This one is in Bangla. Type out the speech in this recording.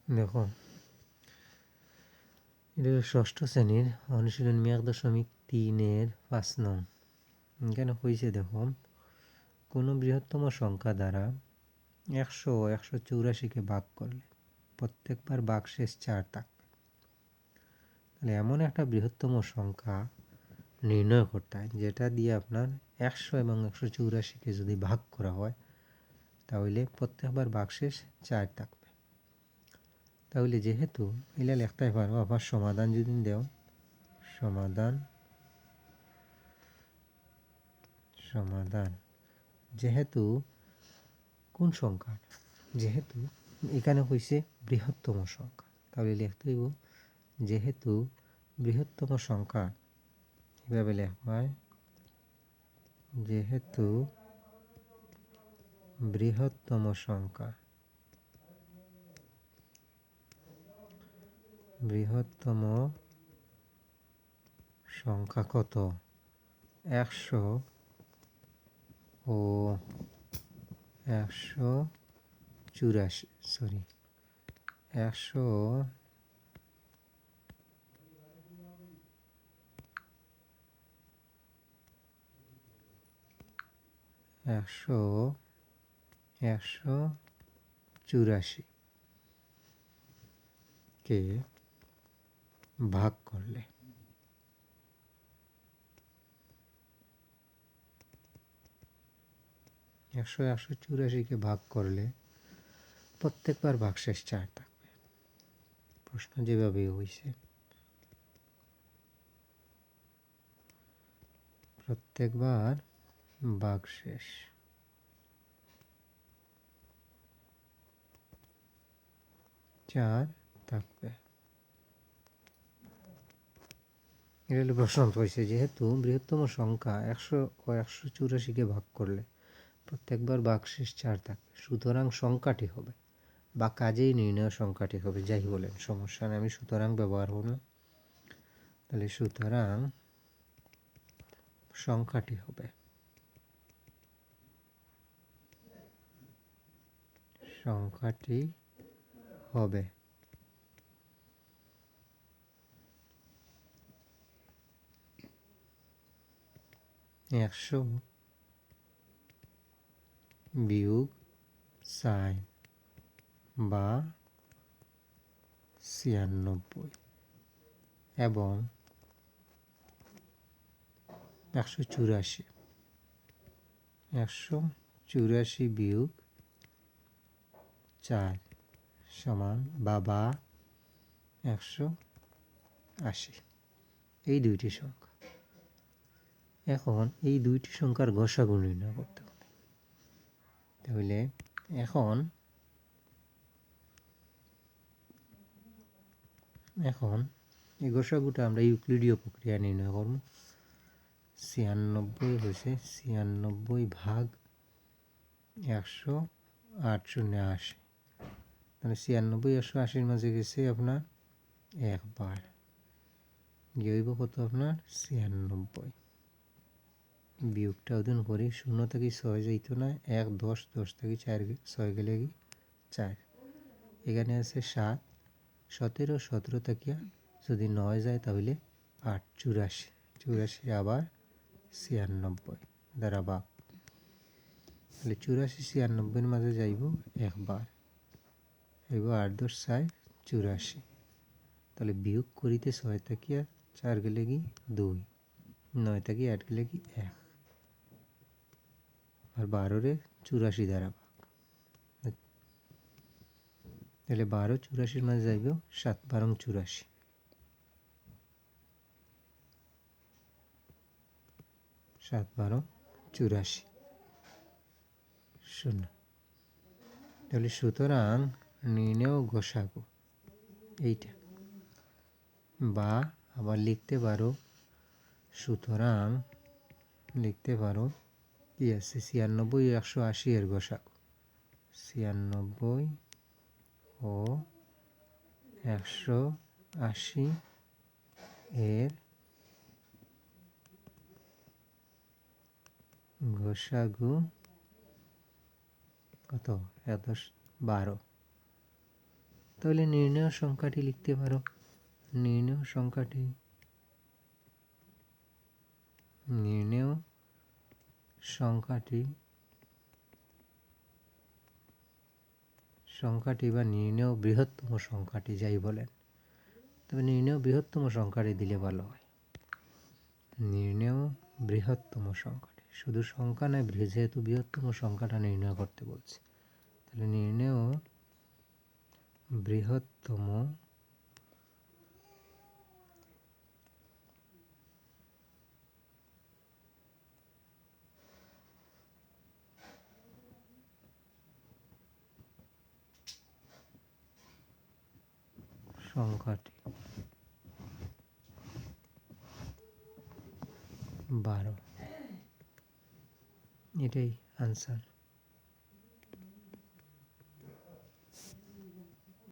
দেখো, এটা ষষ্ঠ শ্রেণীর অনুশীলন 1.3-5 নং। এখানে হয়েছে দেখো, কোনো বৃহত্তম সংখ্যা দ্বারা 100 ও 184কে ভাগ করলে প্রত্যেকবার ভাগশেষ 4 থাকবে। তাহলে এমন একটা বৃহত্তম সংখ্যা নির্ণয় করতে হয় যেটা দিয়ে আপনার 100 এবং 184কে যদি ভাগ করা হয় তাহলে প্রত্যেকবার ভাগশেষ 4 থাকবে। তাহলে যেহেতু এগুলা লিখতে পারো, আবার সমাধান যদি দেও, সমাধান যেহেতু কোন সংখ্যা, যেহেতু এখানে হয়েছে বৃহত্তম সংখ্যা, তাহলে লিখতে হইব যেহেতু বৃহত্তম সংখ্যা, এভাবে লেখা হয় যেহেতু বৃহত্তম সংখ্যা কত, 100 ও 184, 184 কে ভাগ করলে, একশো চুরাশিকে ভাগ করলে প্রত্যেকবার ভাগশেষ 4 থাকবে। প্রশ্ন যেভাবে হয়েছে, প্রত্যেকবার ভাগশেষ 4 থাকবে। এটা হলো প্রশ্ন হয়েছে, যেহেতু বৃহত্তম সংখ্যা 100 ও 184কে ভাগ করলে প্রত্যেকবার ভাগশেষ 4 থাকবে, সুতরাং সংখ্যাটি হবে বা কাজেই নির্ণয় সংখ্যাটি হবে, যাই বলেন সমস্যা নেই, আমি সুতরাং ব্যবহার হলো। তাহলে সুতরাং সংখ্যাটি হবে, সংখ্যাটি হবে 100 বিয়োগ 4 বা 96 এবং 184 বিয়োগ 4 সমান বা 180। এই দুইটি সংখ্যা, এখন এই দুইটি সংখ্যার গসাগু নির্ণয় করতে হবে। তাহলে এখন এই গসাগুটা আমরা ইউক্লিডীয় প্রক্রিয়া নির্ণয় করব। 96 হয়েছে 96 ভাগ 100, 8 শূন্য 80, তাহলে 96 180 মাঝে গেছে আপনার একবার, গিয়ে হইব কত আপনার 96। বিয়োগটা ওদিন করি, 0 থেকে 6 যাইতো না, 1 10, 10 থেকে 6 গেলে 4, এখানে আছে 7, 17, 17 থেকে যদি 9 যায় তাহলে 8, 84 আবার 96 দ্বারা ভাগ, তাহলে 84 96 মাঝে যাইব একবার, হইব 8 10 4 84, তাহলে বিয়োগ করিতে 6 থেকে 4 গেলে 2, 9 থেকে 8 গেলে 1, আর 12 84 দ্বারা ভাগ, তাহলে 12 84 মাঝে যাইব 7 12 84, 7 12 84 শূন্য। তাহলে সুতরাং নির্ণেয় গসাগু এইটা, বা আবার লিখতে পারো, সুতরাং লিখতে পারো কি আছে 96 180 এর গসাগু, 96 ও 180 এর গসাগু কত, 12। তাহলে নির্ণেয় সংখ্যাটি লিখতে পারো। নির্ণেয় সংখ্যাটি বা নির্ণেয় বৃহত্তম সংখ্যাটি যাই বলেন, তবে নির্ণেয় বৃহত্তম সংখ্যাটি দিলে ভালো হয়। নির্ণেয় বৃহত্তম সংখ্যাটি, শুধু সংখ্যা নয়, যেহেতু বৃহত্তম সংখ্যাটা নির্ণয় করতে বলছে, তাহলে নির্ণেয় বৃহত্তম সংখ্যাটি 12, এটাই আনসার।